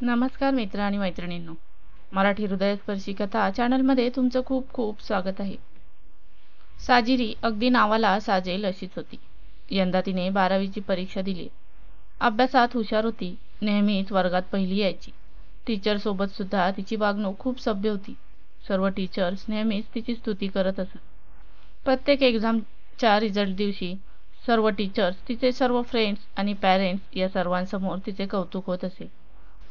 नमस्कार मित्र आणि मैत्रिणींनो, मराठी हृदयस्पर्शी कथा चॅनलमध्ये तुमचं खूप खूप स्वागत आहे. साजिरी अगदी नावाला साजेल अशीच होती. यंदा तिने 12वीची परीक्षा दिली. अभ्यासात हुशार होती. नेहमीच वर्गात पहिली यायची. टीचर सोबत सुद्धा तिची वागणूक खूप सभ्य होती. सर्व टीचर्स नेहमीच तिची स्तुती करत असत. प्रत्येक एक्झामच्या रिझल्ट दिवशी सर्व टीचर्स, तिचे सर्व फ्रेंड्स आणि पॅरेंट्स या सर्वांसमोर तिचे कौतुक होत असे.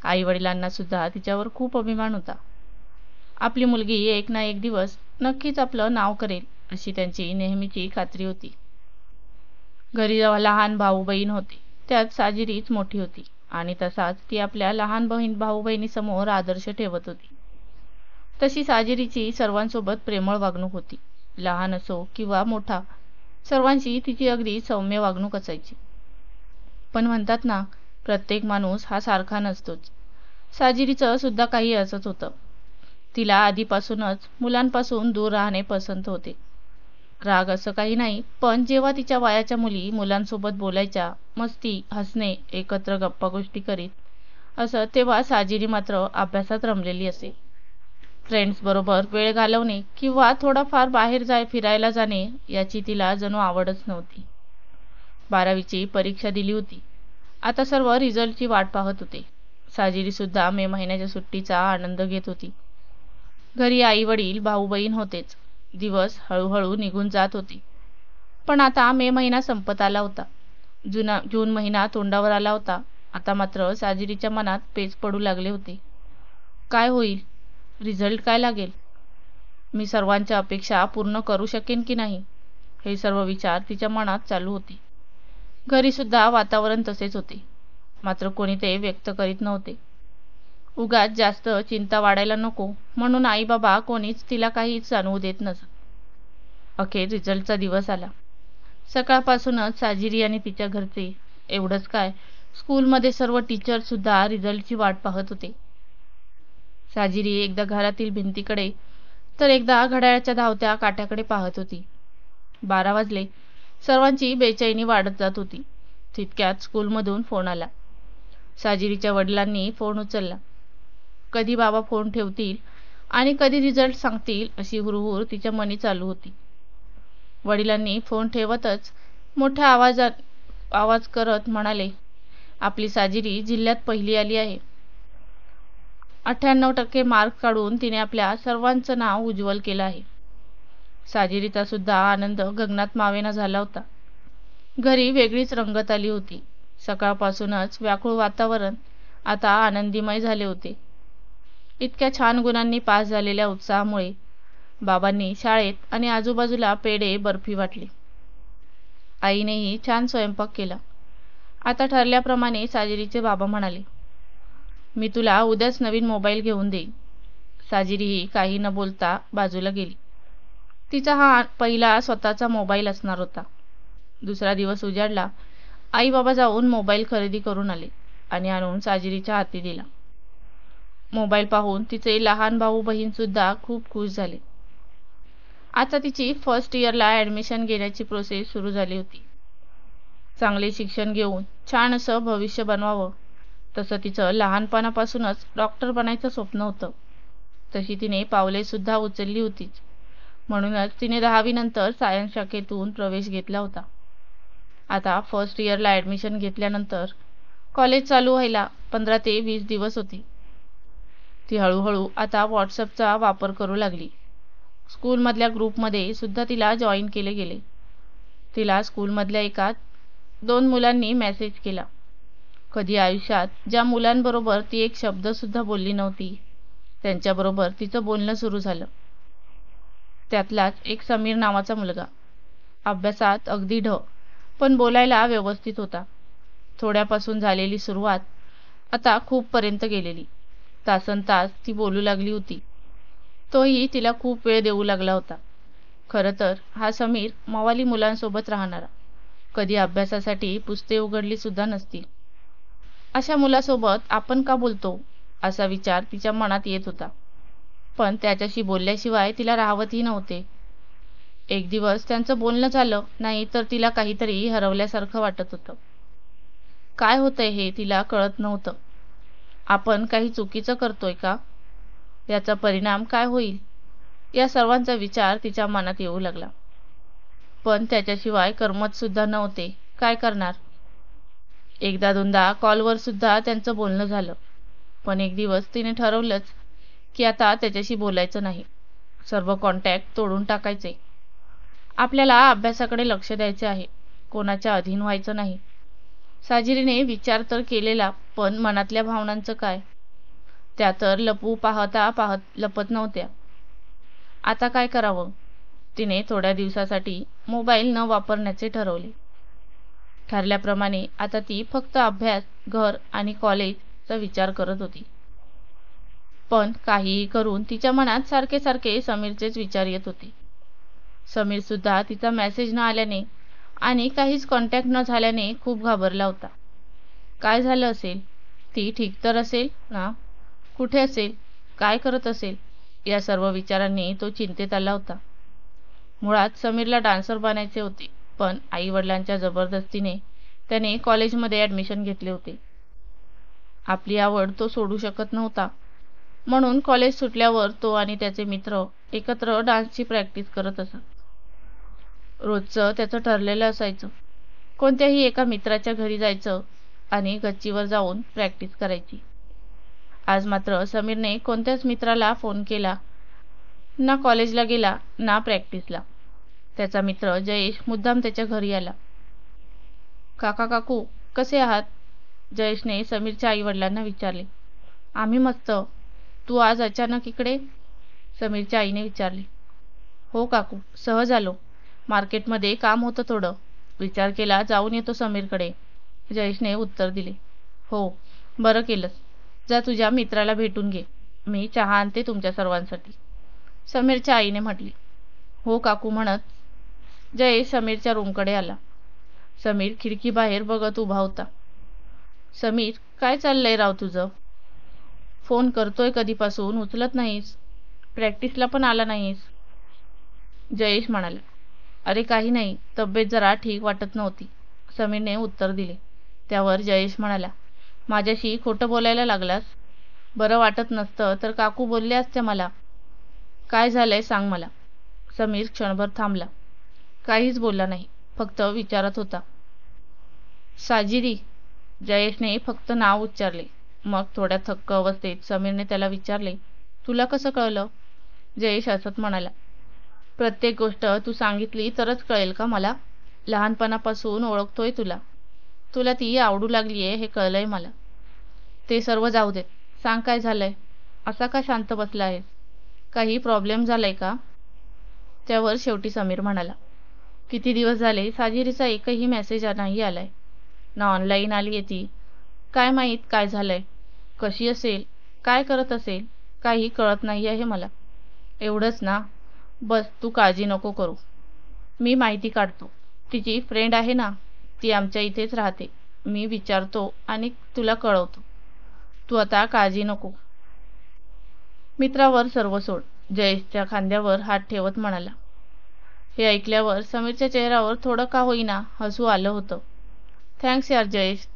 आई वडिलांना सुद्धा तिच्यावर खूप अभिमान होता. आपली मुलगी एक ना एक दिवस नक्कीच आपलं नाव करेल अशी त्यांची नेहमीची खात्री होती. घरी लहान भाऊ बहीण होते, त्यात साजिरीच मोठी होती आणि तसाच ती आपल्या लहान भाऊ बहिणीसमोर आदर्श ठेवत होती. तशी साजिरीची सर्वांसोबत प्रेमळ वागणूक होती. लहान असो किंवा मोठा, सर्वांशी तिची अगदी सौम्य वागणूक असायची. पण म्हणतात ना, प्रत्येक माणूस हा सारखा नसतोच. साजिरीचं सुद्धा काही असंच होतं. तिला आधीपासूनच मुलांपासून दूर राहणे पसंत होते. राग असं काही नाही, पण जेव्हा तिच्या वयाच्या मुली मुलांसोबत बोलायच्या, मस्ती, हसणे, एकत्र गप्पा गोष्टी करीत असं, तेव्हा साजिरी मात्र अभ्यासात रमलेली असे. फ्रेंड्स बरोबर वेळ घालवणे किंवा थोडाफार बाहेर फिरायला जाणे याची तिला जणू आवडच नव्हती. 12वीची परीक्षा दिली होती. आता सर्व रिझल्टची वाट पाहत होते. साजिरी सुद्धा मे महिन्याच्या सुट्टीचा आनंद घेत होती. घरी आई वडील भाऊ बहीण होतेच. दिवस हळूहळू निघून जात होते. पण आता मे महिना संपत आला होता. जून महिना तोंडावर आला होता. आता मात्र साजिरीच्या मनात पेच पडू लागले होते. काय होईल? रिझल्ट काय लागेल? मी सर्वांच्या अपेक्षा पूर्ण करू शकेन की नाही? हे सर्व विचार तिच्या मनात चालू होते. घरी सुद्धा वातावरण तसेच होते. मात्र कोणी ते व्यक्त करीत नव्हते. उगाच जास्त चिंता वाढायला नको म्हणून आई बाबा कोणीच तिला काहीच जाणवू देत नसत. अखेर रिझल्टचा दिवस आला. सकाळपासूनच साजिरी आणि तिच्या घरचे, एवढंच काय, स्कूलमध्ये सर्व टीचर सुद्धा रिझल्टची वाट पाहत होते. साजिरी एकदा घरातील भिंतीकडे तर एकदा घड्याळाच्या धावत्या काट्याकडे पाहत होती. 12 वाजले. सर्वांची बेचैनी वाढत जात होती. तितक्यात स्कूलमधून फोन आला. साजिरीच्या वडिलांनी फोन उचलला. कधी बाबा फोन ठेवतील आणि कधी रिझल्ट सांगतील अशी हुरहुर तिच्या मनी चालू होती. वडिलांनी फोन ठेवतच मोठ्या आवाज करत म्हणाले, आपली साजिरी जिल्ह्यात पहिली आली आहे. 98% मार्क काढून तिने आपल्या सर्वांचं नाव उज्ज्वल केलं आहे. साजिरीचा सुद्धा आनंद गगनात मावेना झाला होता. घरी वेगळीच रंगत आली होती. सकाळपासूनच व्याकुळ वातावरण आता आनंदीमय झाले होते. इतक्या छान गुणांनी पास झालेल्या उत्साहामुळे बाबांनी शाळेत आणि आजूबाजूला पेढे बर्फी वाटली. आईनेही छान स्वयंपाक केला. आता ठरल्याप्रमाणे साजिरीचे बाबा म्हणाले, मी तुला उद्याच नवीन मोबाईल घेऊन देईन. साजिरीही काही न बोलता बाजूला गेली. तिचा हा पहिला स्वतःचा मोबाईल असणार होता. दुसरा दिवस उजाडला. आई बाबा जाऊन मोबाईल खरेदी करून आले आणि आणून साजिरीच्या हाती दिला. मोबाईल पाहून तिचे लहान भाऊ बहीण सुद्धा खूप खुश झाले. आता तिची फर्स्ट इयरला ॲडमिशन घेण्याची प्रोसेस सुरू झाली होती. चांगले शिक्षण घेऊन छान असं भविष्य बनवावं, तसं तिचं लहानपणापासूनच डॉक्टर बनायचं स्वप्न होतं. तशी तिने पावले सुद्धा उचलली होतीच. म्हणूनच तिने 10वी नंतर सायन्स शाखेतून प्रवेश घेतला होता. आता फर्स्ट इयरला ॲडमिशन घेतल्यानंतर कॉलेज चालू व्हायला 15 ते 20 दिवस होते. ती हळूहळू आता व्हॉट्सअपचा वापर करू लागली. स्कूलमधल्या ग्रुपमध्ये सुद्धा तिला जॉईन केले गेले. तिला स्कूलमधल्या 1-2 मुलांनी मेसेज केला. कधी आयुष्यात ज्या मुलांबरोबर ती एक शब्द सुद्धा बोलली नव्हती, त्यांच्याबरोबर तिचं बोलणं सुरू झालं. त्यातलाच एक समीर नावाचा मुलगा. अभ्यासात अगदी ढ, पण बोलायला व्यवस्थित होता. थोड्यापासून झालेली सुरुवात आता खूपपर्यंत गेलेली. तासनतास ती बोलू लागली होती. तोही तिला खूप वेळ देऊ लागला होता. खरं तर हा समीर मवाली मुलांसोबत राहणारा, कधी अभ्यासासाठी पुस्तके उघडली सुद्धा नसतील. अशा मुलासोबत आपण का बोलतो असा विचार तिच्या मनात येत होता. पण त्याच्याशी बोलल्याशिवाय तिला राहवतही नव्हते. एक दिवस त्यांचं बोलणं झालं नाही तर तिला काहीतरी हरवल्यासारखं वाटत होतं. काय होतंय हे तिला कळत नव्हतं. आपण काही चुकीचं करतोय का? याचा परिणाम काय होईल? या सर्वांचा विचार तिच्या मनात येऊ लागला. पण त्याच्याशिवाय करमत सुद्धा नव्हते. काय करणार? एकदा दोनदा कॉलवर सुद्धा त्यांचं बोलणं झालं. पण एक दिवस तिने ठरवलंच की आता त्याच्याशी बोलायचं नाही. सर्व कॉन्टॅक्ट तोडून टाकायचे. आपल्याला अभ्यासाकडे लक्ष द्यायचे आहे. कोणाच्या अधीन व्हायचं नाही. साजिरीने विचार तर केलेला, पण मनातल्या भावनांचं काय? त्या तर लपू पाहता पाहत लपत नव्हत्या. आता काय करावं? तिने थोड्या दिवसासाठी मोबाईल न वापरण्याचे ठरवले. ठरल्याप्रमाणे आता ती फक्त अभ्यास, घर आणि कॉलेजचा विचार करत होती. पण काहीही करून तिच्या मनात सारखे सारखे समीरचेच विचार येत होते. समीर सुद्धा तिचा मेसेज न आल्याने आणि काहीच कॉन्टॅक्ट न झाल्याने खूप घाबरला होता. काय झालं असेल? ती ठीक तर असेल ना? कुठे असेल? काय करत असेल? या सर्व विचारांनी तो चिंतेत आला होता. मुळात समीरला डान्सर बनायचे होते, पण आई वडिलांच्या जबरदस्तीने त्याने कॉलेजमध्ये ॲडमिशन घेतले होते. आपली आवड तो सोडू शकत नव्हता. म्हणून कॉलेज सुटल्यावर तो आणि त्याचे मित्र एकत्र डान्सची प्रॅक्टिस करत असत. रोजचं त्याचं ठरलेलं असायचं. कोणत्याही एका मित्राच्या घरी जायचं आणि गच्चीवर जाऊन प्रॅक्टिस करायची. आज मात्र समीरने कोणत्याच मित्राला फोन केला ना, कॉलेजला गेला ना प्रॅक्टिसला. त्याचा मित्र जयेश मुद्दाम त्याच्या घरी आला. काका काकू कसे आहात? जयेशने समीरच्या आईवडिलांना विचारले. आम्ही मस्त. तू आज अचानक इकडे? समीरच्या आईने विचारले. हो काकू, सहज आलो. मार्केटमध्ये काम होतं थोडं. विचार केला जाऊन येतो समीरकडे. जयेशने उत्तर दिले. हो, बरं केलंस. जा तुझ्या मित्राला भेटून घे. मी चहा आणते तुमच्या सर्वांसाठी, समीरच्या आईने म्हटले. हो काकू म्हणत जयेश समीरच्या रूमकडे आला. समीर खिडकीबाहेर बघत उभा होता. समीर, काय चाललंय राव तुझं? फोन करतोय कधीपासून, उचलत नाहीस. प्रॅक्टिसला पण आला नाहीस. जयेश म्हणाला. अरे काही नाही, तब्येत जरा ठीक वाटत नव्हती, समीरने उत्तर दिले. त्यावर जयेश म्हणाला. माझ्याशी खोटं बोलायला लागलास? बरं वाटत नसतं तर काकू बोलले असते मला. काय झालंय सांग मला. समीर क्षणभर थांबला. काहीच बोलला नाही, फक्त विचारत होता. साजिरी? जयेशने फक्त नाव उच्चारले. मग थोड्या थक्क अवस्थेत समीरने त्याला विचारले. तुला कसं कळलं? जयेश हसत म्हणाला. प्रत्येक गोष्ट तू सांगितली तरच कळेल का मला? लहानपणापासून ओळखतोय तुला. तुला ती आवडू लागलीये हे कळलंय मला. ते सर्व जाऊ देत. सांग काय झालंय? असा का शांत बसला आहेस? काही प्रॉब्लेम झालाय का? त्यावर शेवटी समीर म्हणाला. किती दिवस झाले साजिरीचा एकही मेसेज नाही आलाय ना, ऑनलाईन आलीये ती. काय माहीत काय झालंय, कशी असेल, काय करत असेल, काही कळत नाही आहे मला. एवढंच ना? बस तू काळजी नको करू. मी माहिती काढतो. तिची फ्रेंड आहे ना, ती आमच्या इथेच राहते. मी विचारतो आणि तुला कळवतो. तू आता काळजी नको. मित्रावर सर्व सोड, जयेशच्या खांद्यावर हात ठेवत म्हणाला. हे ऐकल्यावर समीरच्या चेहऱ्यावर थोडं का होईना हसू आलं होतं. थँक्स यार जयेश.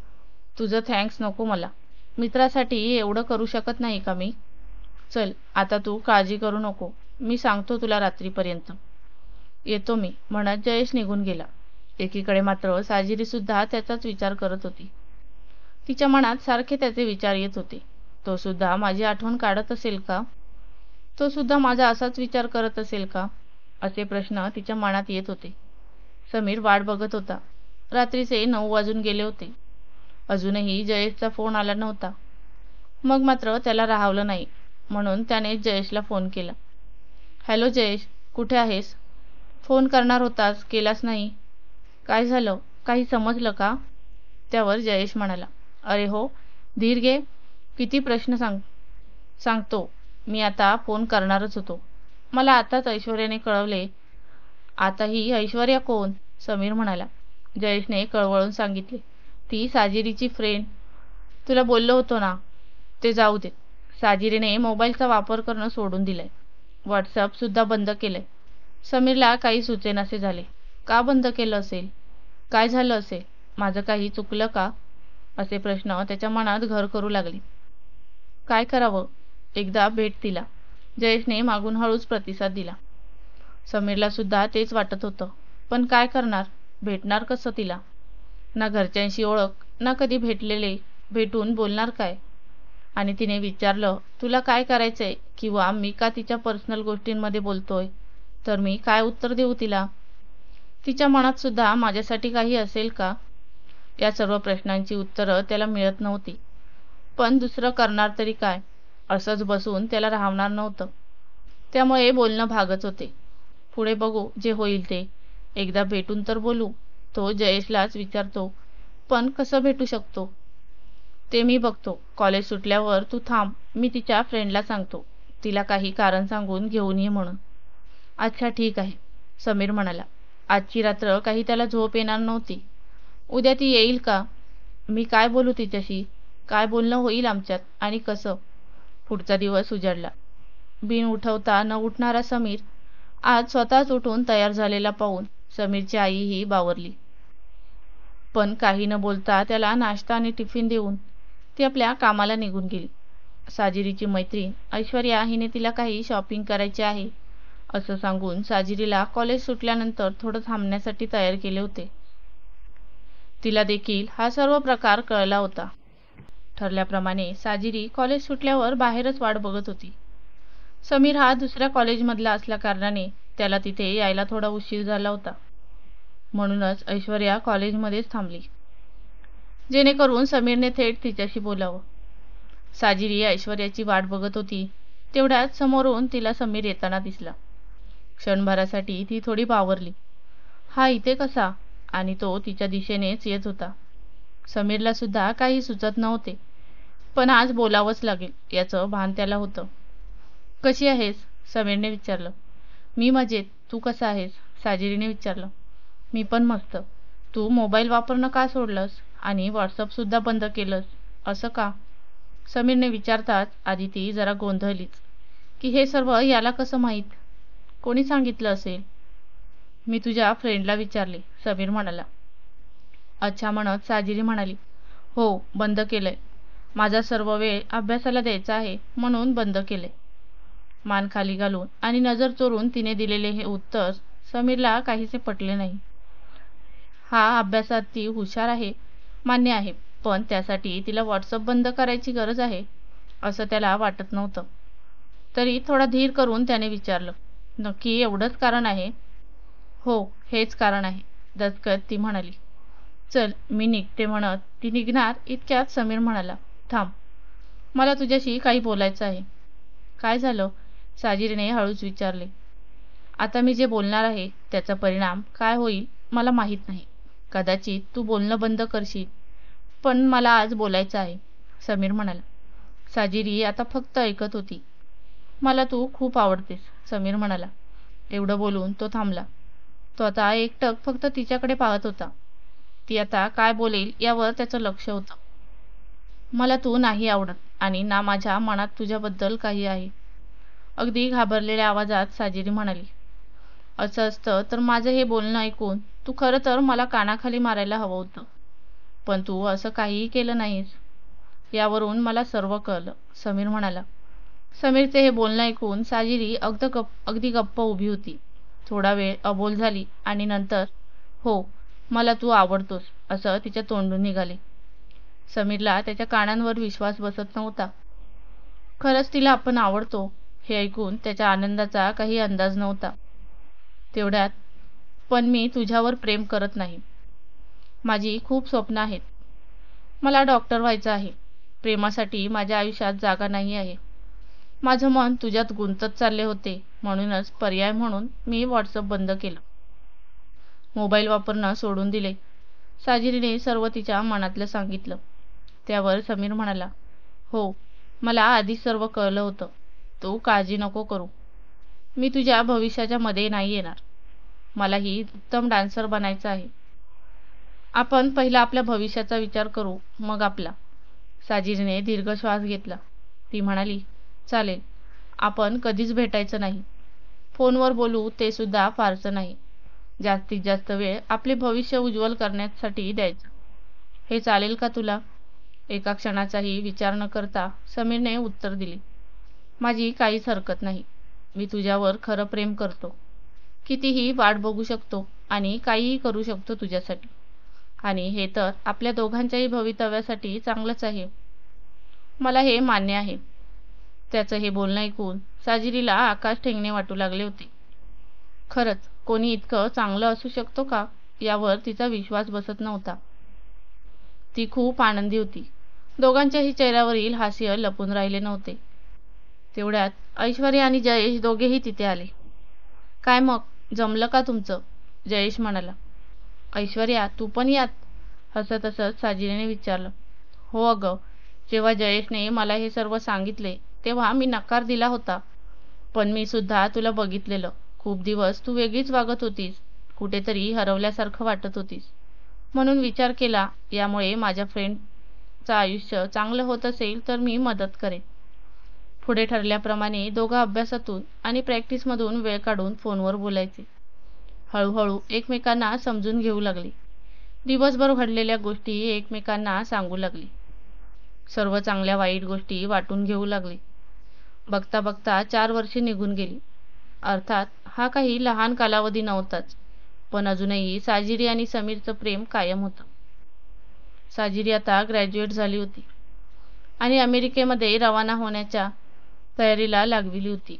तुझं थँक्स नको मला. मित्रासाठी एवढं करू शकत नाही का मी? चल आता तू काळजी करू नको. मी सांगतो तुला रात्रीपर्यंत. येतो मी, म्हणत जयेश निघून गेला. एकीकडे मात्र साजिरी सुद्धा त्याचाच विचार करत होती. तिच्या मनात सारखे त्याचे विचार येत होते. तो सुद्धा माझी आठवण काढत असेल का? तो सुद्धा माझा असाच विचार करत असेल का? असे प्रश्न तिच्या मनात येत होते. समीर वाट बघत होता. रात्रीचे 9 वाजून गेले होते. अजूनही जयेशचा फोन आला नव्हता. मग मात्र त्याला राहावलं नाही, म्हणून त्याने जयेशला फोन केला. हॅलो जयेश, कुठे आहेस? फोन करणार होतास, केलास नाही. काय झालं? काही समजलं का? त्यावर जयेश म्हणाला. अरे हो, धीर घे. किती प्रश्न सांगतो. मी आता फोन करणारच होतो. मला आताच ऐश्वर्याने कळवले. आता ही ऐश्वर्या कोण? समीर म्हणाला. जयेशने कळवळून सांगितले. ती साजिरीची फ्रेंड. तुला बोललो होतो ना. ते जाऊ दे. साजिरीने मोबाईलचा वापर करणं सोडून दिलंय. व्हॉट्सअप सुद्धा बंद केलंय. समीरला काही सुचेनासे झाले. का बंद केलं असेल? काय झालं असेल? माझं काही चुकलं का? असे प्रश्न त्याच्या मनात घर करू लागले. काय करावं? एकदा भेट दिला. जयेशने मागून हळूच प्रतिसाद दिला. समीरला सुद्धा तेच वाटत होतं. पण काय करणार? भेटणार कसं तिला? ना घरच्यांशी ओळख, ना कधी भेटून बोलणार काय? आणि तिने विचारलं, तुला काय करायचंय? किंवा मी का तिच्या पर्सनल गोष्टींमध्ये बोलतोय? तर मी काय उत्तर देऊ तिला? तिच्या मनात सुद्धा माझ्यासाठी काही असेल का? या सर्व प्रश्नांची उत्तरं त्याला मिळत नव्हती. पण दुसरं करणार तरी काय? असंच बसून त्याला राहणार नव्हतं. त्यामुळे बोलणं भागच होते. पुढे बघू, जे होईल ते. एकदा भेटून तर बोलू. तो जयेशलाच विचारतो, पण कसं भेटू शकतो? ते मी बघतो. कॉलेज सुटल्यावर तू थांब. मी तिच्या फ्रेंडला सांगतो. तिला काही कारण सांगून घेऊन ये म्हणून. अच्छा ठीक आहे, समीर म्हणाला. आजची रात्र काही त्याला झोप येणार नव्हती. उद्या ती येईल का? मी काय बोलू तिच्याशी? काय बोलणं होईल आमच्यात आणि कसं? पुढचा दिवस उजाडला. बिन उठवता न उठणारा समीर आज स्वतःच उठून तयार झालेला पाहून समीरची आईही बावरली. पण काही न बोलता त्याला नाश्ता आणि टिफिन देऊन ती आपल्या कामाला निघून गेली. साजिरीची मैत्रीण ऐश्वर्या हिने तिला काही शॉपिंग करायचे आहे असं सांगून साजिरीला कॉलेज सुटल्यानंतर थोडं थांबण्यासाठी तयार केले होते. तिला देखील हा सर्व प्रकार कळला होता. ठरल्याप्रमाणे साजिरी कॉलेज सुटल्यावर बाहेरच वाट बघत होती. समीर हा दुसऱ्या कॉलेजमधला असल्याकारणाने त्याला तिथे यायला थोडा उशीर झाला होता. म्हणूनच ऐश्वर्या कॉलेजमध्येच थांबली, जेणेकरून समीरने थेट तिच्याशी बोलावं. साजिरी ऐश्वर्याची वाट बघत होती. तेवढ्यात समोरून तिला समीर येताना दिसला. क्षणभरासाठी ती थोडी बावरली. हा इथे कसा? आणि तो तिच्या दिशेनेच येत होता. समीरला सुद्धा काही सुचत नव्हते, पण आज बोलावंच लागेल याचं भान त्याला होतं. कशी आहेस? समीरने विचारलं. मी मजेत. तू कसा आहेस? साजिरीने विचारलं. मी पण मस्त. तू मोबाईल वापरणं का सोडलंस? आणि व्हॉट्सअप सुद्धा बंद केलंस, असं का? समीरने विचारताच आधी ती जरा गोंधळलीच की हे सर्व याला कसं माहीत? कोणी सांगितलं असेल? मी तुझ्या फ्रेंडला विचारले, समीर म्हणाला. अच्छा म्हणत साजिरी म्हणाली, हो, बंद केलंय. माझा सर्व वेळ अभ्यासाला द्यायचा आहे म्हणून बंद केलंय. मान खाली घालून आणि नजर चोरून तिने दिलेले हे उत्तर समीरला काहीसे पटले नाही. हा अभ्यासात ती हुशार आहे, मान्य आहे, पण त्यासाठी तिला व्हॉट्सअप बंद करायची गरज आहे असं त्याला वाटत नव्हतं. तरी थोडा धीर करून त्याने विचारलं, नक्की एवढंच कारण आहे? हो, हेच कारण आहे, दचकत ती म्हणाली. चल, मी निघते. म्हणत ती निघणार इतक्यात समीर म्हणाला, थांब, मला तुझ्याशी काही बोलायचं आहे. काय झालं? साजिरीने हळूच विचारले. आता मी जे बोलणार आहे त्याचा परिणाम काय होईल मला माहीत नाही. कदाचित तू बोलणं बंद करशील, पण मला आज बोलायचं आहे, समीर म्हणाला. साजिरी आता फक्त ऐकत होती. मला तू खूप आवडतेस, समीर म्हणाला. एवढं बोलून तो थांबला. तो आता एकटक फक्त तिच्याकडे पाहत होता. ती आता काय बोलेल यावर त्याचं लक्ष होतं. मला तू नाही आवडत आणि ना माझ्या मनात तुझ्याबद्दल काही आहे, अगदी घाबरलेल्या आवाजात साजिरी म्हणाली. असं असतं तर माझं हे बोलणं ऐकून तू खरं तर मला कानाखाली मारायला हवं होतं, पण तू असं काहीही केलं नाहीस. यावरून मला सर्व कळलं, समीर म्हणाला. समीरचे हे बोलणं ऐकून साजिरी अगदी गप्प उभी होती. थोडा वेळ अबोल झाली आणि नंतर, हो, मला तू आवडतोस, असं तिच्या तोंडून निघाले. समीरला त्याच्या कानांवर विश्वास बसत नव्हता. खरंच तिला आपण आवडतो हे ऐकून त्याच्या आनंदाचा काही अंदाज नव्हता. तेवढ्यात, पण मी तुझ्यावर प्रेम करत नाही. माझी खूप स्वप्न आहेत. मला डॉक्टर व्हायचं आहे. प्रेमासाठी माझ्या आयुष्यात जागा नाही आहे. माझं मन तुझ्यात गुंतत चालले होते, म्हणूनच पर्याय म्हणून मी व्हॉट्सअप बंद केलं. मोबाईल वापरणं सोडून दिले. साजिरीने सर्व तिच्या मनातलं सांगितलं. त्यावर समीर म्हणाला, हो, मला आधीच सर्व कळलं होतं. तू काळजी नको करू. मी तुझ्या भविष्याच्या मध्ये नाही येणार. मलाही उत्तम डान्सर बनायचं आहे. आपण पहिला आपल्या भविष्याचा विचार करू, मग आपला. साजिरीने दीर्घ श्वास घेतला. ती म्हणाली, चालेल, आपण कधीच भेटायचं नाही. फोनवर बोलू ते सुद्धा फारसं नाही. जास्तीत जास्त वेळ आपले भविष्य उज्ज्वल करण्यासाठी द्यायचं. हे चालेल का तुला? एका क्षणाचाही विचार न करता समीरने उत्तर दिले, माझी काहीच हरकत नाही. मी तुझ्यावर खरं प्रेम करतो. कितीही वाट बघू शकतो आणि काहीही करू शकतो तुझ्यासाठी. आणि हे तर आपल्या दोघांच्याही भवितव्यासाठी चांगलंच आहे. मला हे मान्य आहे. त्याचं हे बोलणं ऐकून साजिरीला आकाश ठेंगणे वाटू लागले होते. खरंच कोणी इतकं चांगलं असू शकतो का, यावर तिचा विश्वास बसत नव्हता. ती खूप आनंदी होती. दोघांच्याही चेहऱ्यावरील हास्य लपून राहिले नव्हते. तेवढ्यात ऐश्वर्या आणि जयेश दोघेही तिथे आले. काय मग, जमलं का तुमचं? जयेश म्हणाला. ऐश्वर्या, तू पण यात? हसत हसत साजिरीने विचारलं. हो अगं, जेव्हा जयेशने मला हे सर्व सांगितले तेव्हा मी नकार दिला होता. पण मी सुद्धा तुला बघितलेलं. खूप दिवस तू वेगळीच वागत होतीस. कुठेतरी हरवल्यासारखं वाटत होतीस. म्हणून विचार केला, यामुळे माझ्या फ्रेंडचं आयुष्य चांगलं होत असेल तर मी मदत करेन. पुढे ठरल्याप्रमाणे दोघं अभ्यासातून आणि प्रॅक्टिसमधून वेळ काढून फोनवर बोलायचे. हळूहळू एकमेकांना समजून घेऊ लागले. दिवसभर घडलेल्या गोष्टी एकमेकांना सांगू लागले. सर्व चांगल्या वाईट गोष्टी वाटून घेऊ लागले. बघता बघता 4 वर्षे निघून गेली. अर्थात हा काही लहान कालावधी नव्हताच, पण अजूनही साजिरी आणि समीरचं प्रेम कायम होतं. साजिरी आता ग्रॅज्युएट झाली होती आणि अमेरिकेमध्ये रवाना होण्याच्या तयारीला लागलेली होती.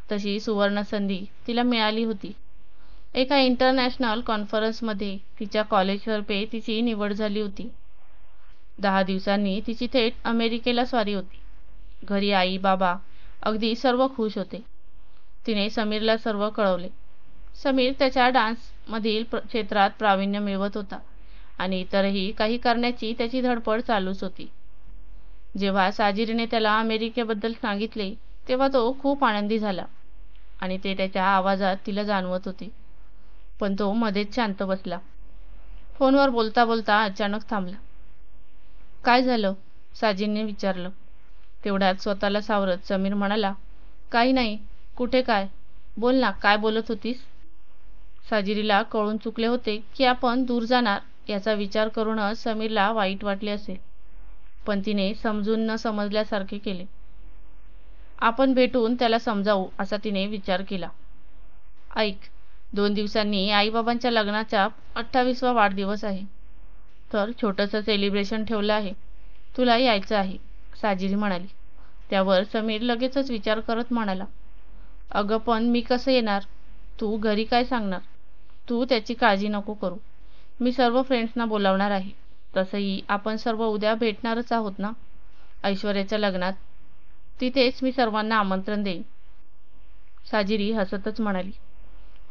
तशी सुवर्ण संधी तिला मिळाली होती. एका इंटरनॅशनल कॉन्फरन्समध्ये तिच्या कॉलेजतर्फे तिची निवड झाली होती. 10 दिवसांनी तिची थेट अमेरिकेला स्वारी होती. घरी आई बाबा अगदी सर्व खुश होते. तिने समीरला सर्व कळवले. समीर त्याच्या डान्समधील क्षेत्रात प्रावीण्य मिळवत होता आणि इतरही काही करण्याची त्याची धडपड चालूच होती. जेव्हा साजिरीने त्याला अमेरिकेबद्दल सांगितले तेव्हा तो खूप आनंदी झाला आणि ते त्याच्या आवाजात तिला जाणवत होते. पण तो मध्येच शांत बसला. फोनवर बोलता बोलता अचानक थांबला. काय झालं? साजिरीने विचारलं. तेवढ्यात स्वतःला सावरत समीर म्हणाला, काही नाही. कुठे काय? बोल ना, काय बोलत होतीस? साजिरीला कळून चुकले होते की आपण दूर जाणार याचा विचार करूनच समीरला वाईट वाटले असेल, पण तिने समजून न समजल्यासारखे केले. आपण भेटून त्याला समजावू असा तिने विचार केला. ऐक, 2 दिवसांनी आईबाबांच्या लग्नाचा 28वा वाढदिवस आहे. तर छोटंसं सेलिब्रेशन ठेवलं आहे. तुला यायचं आहे, साजिरी म्हणाली. त्यावर समीर लगेचच विचार करत म्हणाला, अगं पण मी कसं येणार? तू घरी काय सांगणार? तू त्याची काळजी नको करू. मी सर्व फ्रेंड्सना बोलावणार आहे. तसंही आपण सर्व उद्या भेटणारच आहोत ना ऐश्वर्याच्या लग्नात. तिथेच मी सर्वांना आमंत्रण देईन. साजिरी हसतच म्हणाली.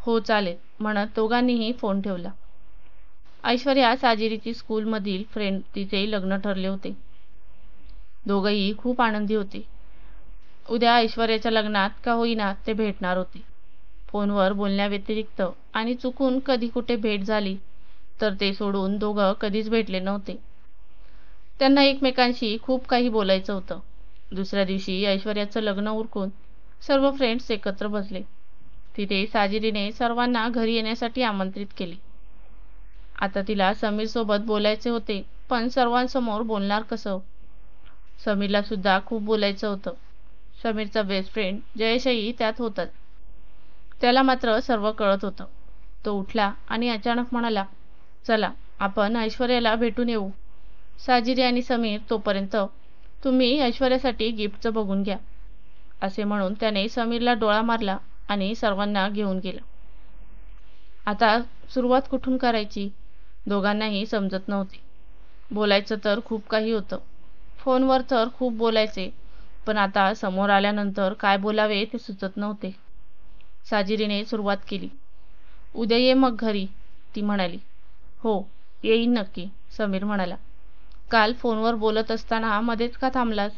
हो चालेल म्हणत दोघांनीही फोन ठेवला. ऐश्वर्या साजिरीची स्कूलमधील फ्रेंड, तिचे लग्न ठरले होते. दोघंही खूप आनंदी होते. उद्या ऐश्वर्याच्या लग्नात का होईना ते भेटणार होते. फोनवर बोलण्याव्यतिरिक्त आणि चुकून कधी कुठे भेट झाली तर ते सोडून दोघं कधीच भेटले नव्हते. त्यांना एकमेकांशी खूप काही बोलायचं होतं. दुसऱ्या दिवशी ऐश्वर्याचं लग्न उरकून सर्व फ्रेंड्स एकत्र बसले. तिथे साजिरीने सर्वांना घरी येण्यासाठी आमंत्रित केले. आता तिला समीरसोबत बोलायचे होते, पण सर्वांसमोर बोलणार कसं? समीरला सुद्धा खूप बोलायचं होतं. समीरचा बेस्ट फ्रेंड जयेशही त्यात होताच. त्याला मात्र सर्व कळत होतं. तो उठला आणि अचानक म्हणाला, चला आपण ऐश्वर्याला भेटून येऊ. साजिरी आणि समीर, तोपर्यंत तुम्ही ऐश्वर्यासाठी गिफ्टचं बघून घ्या. असे म्हणून त्याने समीरला डोळा मारला आणि सर्वांना घेऊन गेला. आता सुरुवात कुठून करायची? दोघांनाही समजत नव्हते. बोलायचं तर खूप काही होतं. फोनवर तर खूप बोलायचे, पण आता समोर आल्यानंतर काय बोलावे ते सुचत नव्हते. साजिरीने सुरुवात केली. उद्या ये मग घरी, ती म्हणाली. हो येईन नक्की, समीर म्हणाला. काल फोनवर बोलत असताना मध्येच का थांबलास?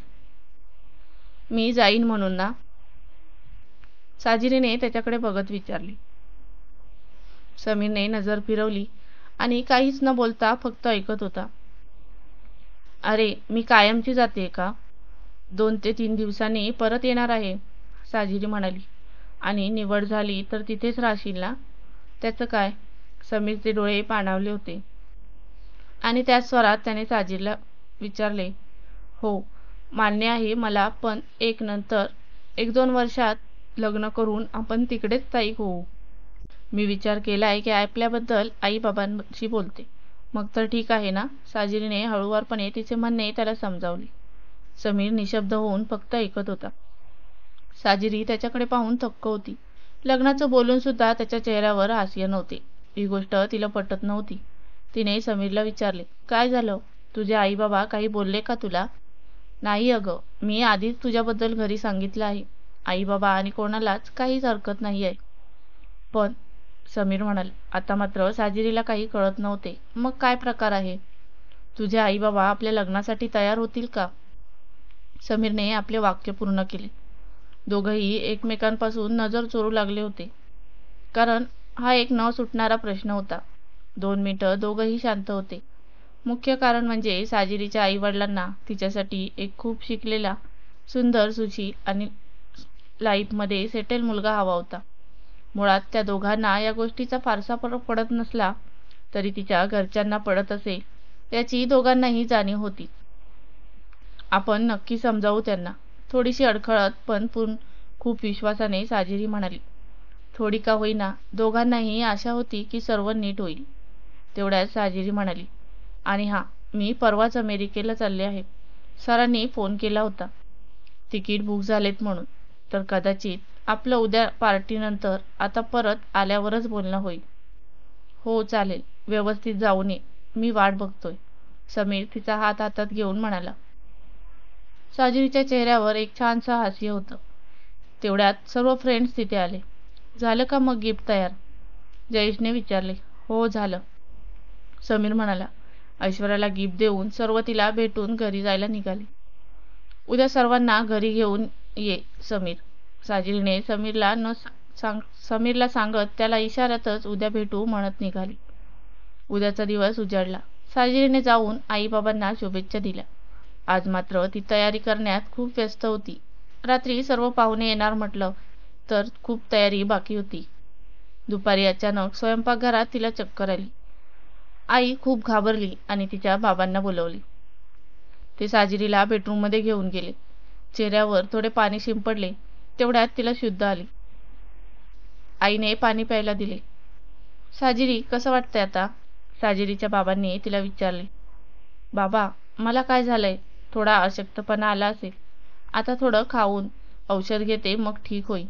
मी जाईन म्हणून ना? साजिरीने त्याच्याकडे बघत विचारली. समीरने नजर फिरवली आणि काहीच न बोलता फक्त ऐकत होता. अरे मी कायमची जाते का? 2 ते 3 दिवसांनी परत येणार आहे, साजिरी म्हणाली. आणि निवड झाली तर तिथेच राहशील ना? त्याचं काय? समीरचे डोळे पाणावले होते आणि त्याच स्वरात त्याने साजिरीला विचारले. हो, मान्य आहे मला, पण नंतर 1-2 वर्षात लग्न करून आपण तिकडेच स्थायिक होऊ. मी विचार केलाय की आपल्याबद्दल आई बाबांशी बोलते. मग तर ठीक आहे ना? साजिरीने हळूवारपणे तिचे म्हणणे त्याला समजावले. समीर निशब्द होऊन फक्त ऐकत होता. साजिरी त्याच्याकडे पाहून थक्क होती. लग्नाचं बोलून सुद्धा त्याच्या चेहऱ्यावर हास्य नव्हते. ही गोष्ट तिला पटत नव्हती. तिने समीरला विचारले, काय झालं? तुझे आई बाबा काही बोलले का तुला? नाही अगं, मी आधीच तुझ्याबद्दल घरी सांगितलं आहे. आई बाबा आणि कोणालाच काहीच हरकत नाही आहे. पण समीर म्हणाले. आता मात्र साजिरीला काही कळत नव्हते. मग काय प्रकार आहे? तुझे आई बाबा आपल्या लग्नासाठी तयार होतील का? समीरने आपले वाक्य पूर्ण केले. दोघंही एकमेकांपासून नजर चोरू लागले होते. कारण हा एक न सुटणारा प्रश्न होता. 2 मिनिटं दोघंही शांत होते. मुख्य कारण म्हणजे साजिरीच्या आई वडिलांना तिच्यासाठी एक खूप शिकलेला, सुंदर, सुशील आणि लाईफमध्ये सेटल मुलगा हवा होता. मुळात त्या दोघांना या गोष्टीचा फारसा फरक पडत नसला तरी तिच्या घरच्यांना पडत असेल याची दोघांनाही जाणीव होती. आपण नक्की समजावू त्यांना, थोडीशी अडखळत पण खूप विश्वासाने साजिरी म्हणाली. थोडी का होईना दोघांनाही आशा होती की सर्व नीट होईल. तेवढ्यात साजिरी म्हणाली, आणि हां, मी परवाच अमेरिकेला चालले आहे. सरांनी फोन केला होता. तिकीट बुक झालेत म्हणून. तर कदाचित आपलं उद्या पार्टीनंतर आता परत आल्यावरच बोलणं होईल. हो चालेल, व्यवस्थित जाऊन ये, मी वाट बघतोय. समीर तिचा हात हातात घेऊन म्हणाला. साजिरीच्या चेहऱ्यावर एक छानसं हास्य होतं. तेवढ्यात सर्व फ्रेंड्स तिथे आले. झालं का मग गिफ्ट तयार? जयेशने विचारले. हो झालं, समीर म्हणाला. ऐश्वर्याला गिफ्ट देऊन सर्व तिला भेटून घरी जायला निघाले. उद्या सर्वांना घरी घेऊन ये समीर, साजिरीने समीरला सांगत त्याला इशाऱ्यातच उद्या भेटू म्हणत निघाली. उद्याचा दिवस उजाडला. साजिरीने जाऊन आई बाबांना शुभेच्छा दिल्या. आज मात्र ती तयारी करण्यात खूप व्यस्त होती. रात्री सर्व पाहुणे येणार म्हटलं तर खूप तयारी बाकी होती. दुपारी अचानक स्वयंपाकघरात तिला चक्कर आली. आई खूप घाबरली आणि तिच्या बाबांना बोलवले. ते साजिरीला बेडरूममध्ये घेऊन गेले. चेहऱ्यावर थोडे पाणी शिंपडले. तेवढ्यात तिला शुद्ध आली. आईने पाणी प्यायला दिले. साजिरी, कसं वाटतंय आता? साजिरीच्या बाबांनी तिला विचारले. बाबा, मला काय झालंय? थोडा अशक्तपणा आला असेल. आता थोडं खाऊन औषध घेते, मग ठीक होईल,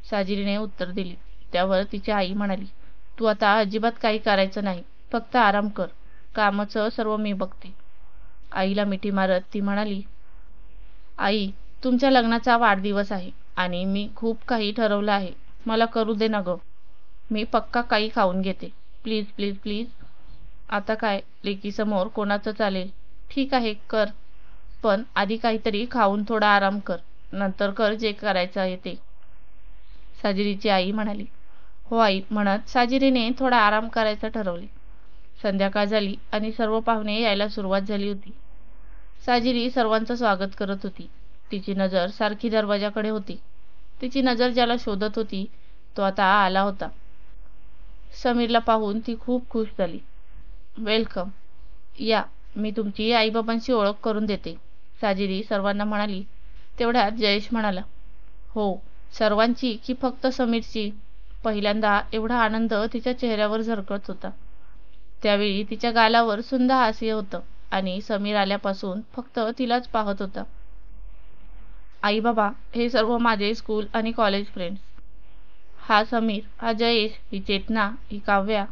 साजिरीने उत्तर दिले. त्यावर तिची आई म्हणाली, तू आता अजिबात काही करायचं नाही, फक्त आराम कर. कामाचं सर्व मी बघते. आईला मिठी मारत ती म्हणाली, आई, तुमच्या लग्नाचा वाढदिवस आहे आणि मी खूप काही ठरवलं आहे. मला करू दे ना गं. मी पक्का काही खाऊन घेते. Please please please. आता काय, लेकीसमोर कोणाचं चालेल. ठीक आहे, कर. पण आधी काहीतरी खाऊन थोडा आराम कर. नंतर कर जे करायचं आहे ते, साजिरीची आई म्हणाली. हो आई, म्हणत साजिरीने थोडा आराम करायचं ठरवले. संध्याकाळ झाली आणि सर्व पाहुणे यायला सुरुवात झाली होती. साजिरी सर्वांचं स्वागत करत होती. तिची नजर सारखी दरवाजाकडे होती. तिची नजर ज्याला शोधत होती तो आता आला होता. समीरला पाहून ती खूप खुश झाली. वेलकम. या, मी तुमची आईबाबांशी ओळख करून देते, साजिरी सर्वांना म्हणाली. तेवढ्यात जयेश म्हणाला, हो, सर्वांची की फक्त समीरची? पहिल्यांदा एवढा आनंद तिच्या चेहऱ्यावर झळकत होता. त्यावेळी तिच्या गालावर सुंदर हास्य होतं आणि समीर आल्यापासून फक्त तिलाच पाहत होता. आई बाबा, हे सर्व माझे स्कूल आणि कॉलेज फ्रेंड्स. हा समीर, हा जयेश, ही चेतना, ही काव्या.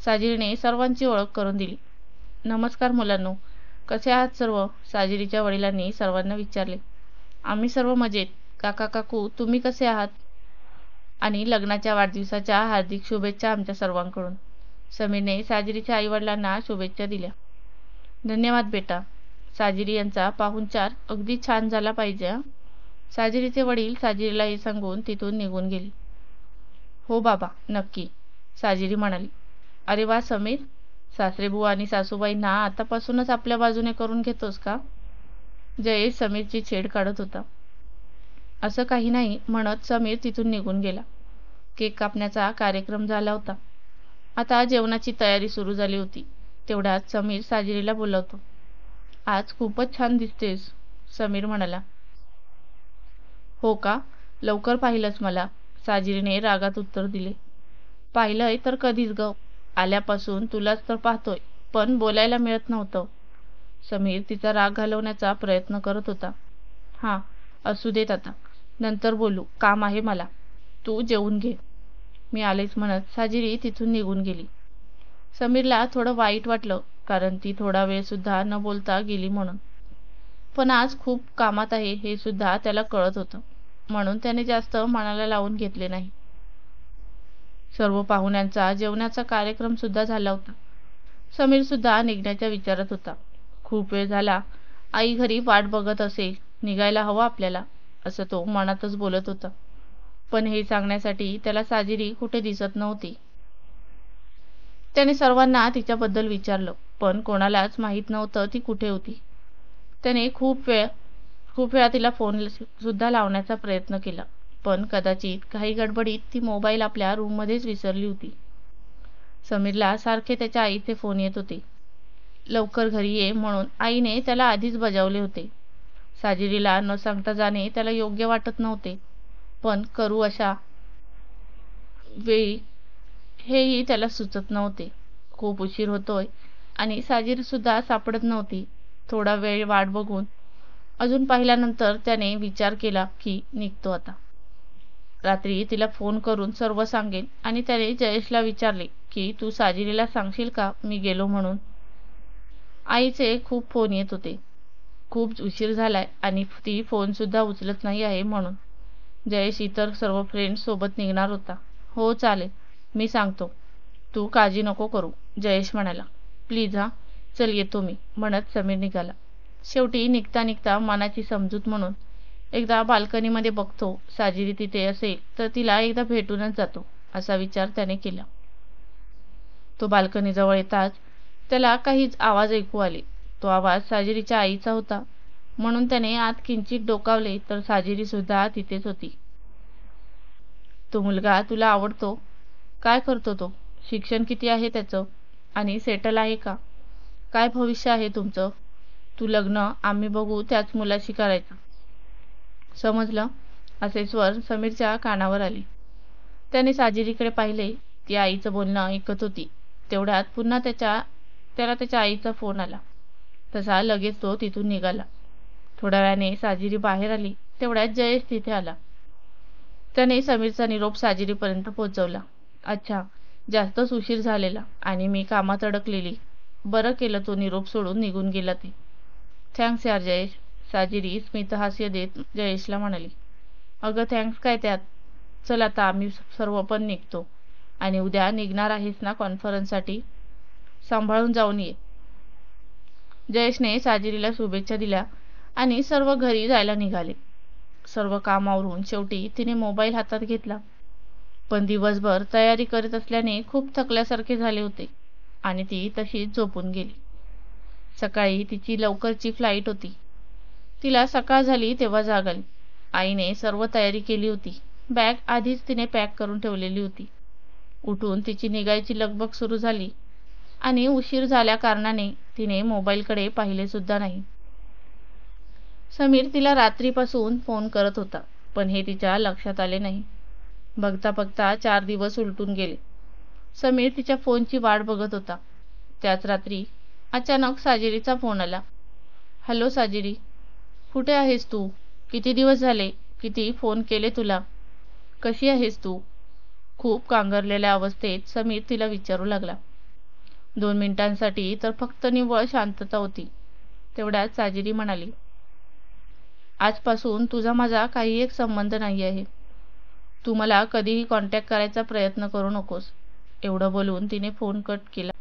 साजिरीने सर्वांची ओळख करून दिली. नमस्कार मुलांनो, कसे आहात सर्व? साजिरीच्या वडिलांनी सर्वांना विचारले. आम्ही सर्व मजेत. काका काकू, तुम्ही कसे आहात? आणि लग्नाच्या वाढदिवसाच्या हार्दिक शुभेच्छा आमच्या सर्वांकडून. समीरने साजिरीच्या आईवडिलांना शुभेच्छा दिल्या. धन्यवाद बेटा. साजिरी यांचा पाहुणचार अगदी छान झाला पाहिजे. साजिरीचे वडील साजिरीला हे सांगून तिथून निघून गेले. हो बाबा, नक्की, साजिरी म्हणाली. अरे वा समीर, सासरेबुवा आणि सासूबाईंना आतापासूनच आपल्या बाजूने करून घेतोस का? जयेश समीरची छेड काढत होता. असं काही नाही, म्हणत समीर तिथून निघून गेला. केक कापण्याचा कार्यक्रम झाला होता. आता जेवणाची तयारी सुरू झाली होती. तेवढ्यात समीर साजिरीला बोलवतो. आज खूपच छान दिसतेस, समीर म्हणाला. हो का? लवकर पाहिलंस मला, साजिरीने रागात उत्तर दिले. पाहिलंय तर कधीच ग. आल्यापासून तुलाच तर पाहतोय, पण बोलायला मिळत नव्हतं. समीर तिचा राग घालवण्याचा प्रयत्न करत होता. हां, असू देत आता. नंतर बोलू, काम आहे मला. तू जेवून घे. मी आलेच म्हणत साजिरी तिथून निघून गेली. समीरला थोडं वाईट वाटलं, कारण ती थोडा वेळ सुद्धा न बोलता गेली म्हणून. पण आज खूप कामात आहे हे सुद्धा त्याला कळत होतं, म्हणून त्याने जास्त मनाला लावून घेतले नाही. सर्व पाहुण्यांचा जेवणाचा कार्यक्रम सुद्धा झाला होता. समीर सुद्धा निघण्याच्या विचारात होता. खूप वेळ झाला, आई घरी वाट बघत असेल, निघायला हवं आपल्याला, असं तो मनातच बोलत होता. पण हे सांगण्यासाठी त्याला साजिरी कुठे दिसत नव्हती. त्याने सर्वांना तिच्याबद्दल विचारलं, पण कोणालाच माहीत नव्हतं ती कुठे होती. त्याने खूप वेळा तिला फोन सुद्धा लावण्याचा प्रयत्न केला, पण कदाचित काही गडबडीत ती मोबाईल आपल्या रूममध्येच विसरली होती. समीरला सारखे त्याच्या आईचे फोन येत होते. लवकर घरी ये म्हणून आईने त्याला आधीच बजावले होते. साजिरीला न सांगता जाणे त्याला योग्य वाटत नव्हते, पण करू अशा वेळी हेही त्याला सुचत नव्हते. खूप उशीर होतोय आणि साजिरी सुद्धा सापडत नव्हती. थोडा वेळ वाट बघून अजून पाहिल्यानंतर त्याने विचार केला की निघतो आता. रात्री तिला फोन करून सर्व सांगेन आणि त्याने जयेशला विचारले की तू साजिरीला सांगशील का मी गेलो म्हणून. आईचे खूप फोन येत होते. खूप उशीर झालाय आणि ती फोन सुद्धा उचलत नाही आहे म्हणून. जयेश इतर सर्व फ्रेंड्स सोबत निघणार होता. हो चालेल, मी सांगतो, तू काळजी नको करू, जयेश म्हणाला. प्लीज हा, चल येतो मी, म्हणत समीर निघाला. शेवटी निघता निघता मनाची समजूत म्हणून एकदा बाल्कनीमध्ये बघतो, साजिरी तिथे असेल तर तिला एकदा भेटूनच जातो, असा विचार त्याने केला. तो बाल्कनीजवळ येताच त्याला काहीच आवाज ऐकू आले. तो आवाज साजिरीच्या आईचा होता, म्हणून त्याने आत किंचित डोकावले तर साजिरी सुद्धा तिथेच होती. तो मुलगा तुला आवडतो? काय करतो तो? शिक्षण किती आहे त्याचं? आणि सेटल आहे का? काय भविष्य आहे तुमचं? तू लग्न आम्ही बघू त्याच मुलाशी करायचं, समजलं? असे स्वर समीरच्या कानावर आले. त्याने साजिरीकडे पाहिले. ती आईचं बोलणं ऐकत होती. तेवढ्यात पुन्हा त्याला त्याच्या आईचा फोन आला. तसा लगेच तो तिथून निघाला. थोड्या वेळाने साजिरी बाहेर आली. तेवढ्यात जयेश तिथे आला. त्याने समीरचा निरोप साजिरीपर्यंत पोहोचवला. अच्छा, जास्तच उशीर झालेला आणि मी कामात अडकलेली. बरं केलं तो निरोप सोडून निघून गेला ते. थँक्स यार जयेश, साजिरी स्मितहास्य देत जयेशला म्हणाली. अगं थँक्स काय त्यात. चल आता आम्ही सर्व पण निघतो आणि उद्या निघणार आहेस ना कॉन्फरन्ससाठी? सांभाळून जाऊन ये. जयेशने साजिरीला शुभेच्छा दिल्या आणि सर्व घरी जायला निघाले. सर्व कामावरून शेवटी तिने मोबाईल हातात घेतला, पण दिवसभर तयारी करीत असल्याने खूप थकल्यासारखे झाले होते आणि ती तशीच झोपून गेली. सकाळी तिची लवकरची फ्लाईट होती. तिला सकाळ झाली तेव्हा जाग आली. आईने सर्व तयारी केली होती. बॅग आधीच तिने पॅक करून ठेवलेली होती. उठून तिची निघायची लगबग सुरू झाली आणि उशीर झाल्या कारणाने तिने मोबाईलकडे पाहिले सुद्धा नाही. समीर तिला रात्रीपासून फोन करत होता, पण हे तिच्या लक्षात आले नाही. बघता बघता 4 दिवस उलटून गेले. समीर तिच्या फोनची वाट बघत होता. त्याच रात्री अचानक साजिरीचा फोन आला. हॅलो साजिरी, कुठे आहेस तू? किती दिवस झाले, किती फोन केले तुला. कशी आहेस तू? खूप कांगरलेल्या अवस्थेत समीर तिला विचारू लागला. 2 मिनिटांसाठी तर फक्त निव्वळ शांतता होती. तेवढ्यात साजिरी म्हणाली, आजपासून तुझा माझा काही एक संबंध नाही आहे. तू मला कधीही कॉन्टॅक्ट करायचा प्रयत्न करू नकोस. एवढं बोलून तिने फोन कट केला.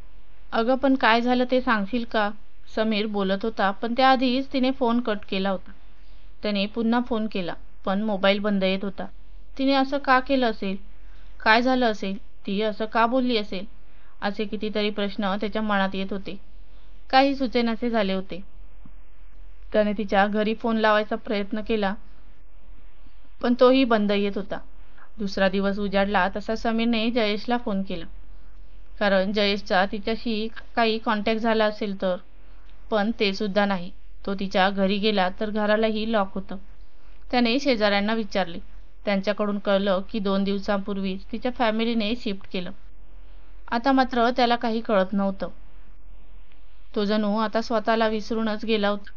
अगं पण काय झालं ते सांगशील का? समीर बोलत होता, पण त्याआधीच तिने फोन कट केला होता. त्याने पुन्हा फोन केला, पण मोबाईल बंद येत होता. तिने असं का केलं असेल? काय झालं असेल? ती असं का बोलली असेल? असे कितीतरी प्रश्न त्याच्या मनात येत होते. काही सुचेनासे झाले होते. त्याने तिच्या घरी फोन लावायचा प्रयत्न केला, पण तोही बंद येत होता. दुसरा दिवस उजाडला तसा समीरने जयेशला फोन केला, कारण जयेशचा तिच्याशी काही कॉन्टॅक्ट झाला असेल तर. पण ते सुद्धा नाही. तो तिच्या घरी गेला तर घरालाही लॉक होतं. त्याने शेजाऱ्यांना विचारले. त्यांच्याकडून कळलं की 2 दिवसांपूर्वीच तिच्या फॅमिलीने शिफ्ट केलं. आता मात्र त्याला काही कळत नव्हतं. तो जणू आता स्वतःला विसरूनच गेला होता.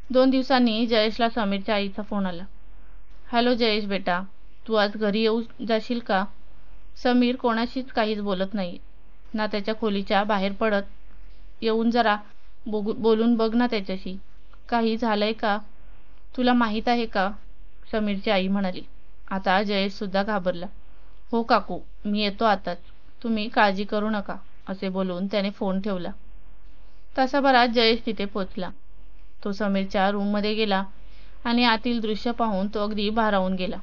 2 दिवसांनी जयेशला समीरच्या आईचा फोन आला. हॅलो जयेश बेटा, तू आज घरी येऊ जाशील का? समीर कोणाशीच काहीच बोलत नाही ना, त्याच्या खोलीच्या बाहेर पडत येऊन जरा बोलून बघ ना त्याच्याशी. काही झालंय का? तुला माहीत आहे का? समीरची आई म्हणाली. आता जयेश सुद्धा घाबरला. हो काकू, मी येतो आताच, तुम्ही काळजी करू नका, असे बोलून त्याने फोन ठेवला. तासाभरात जयेश तिथे पोचला. तो समीरच्या रूममध्ये गेला आणि आतील दृश्य पाहून तो अगदी भारावून गेला.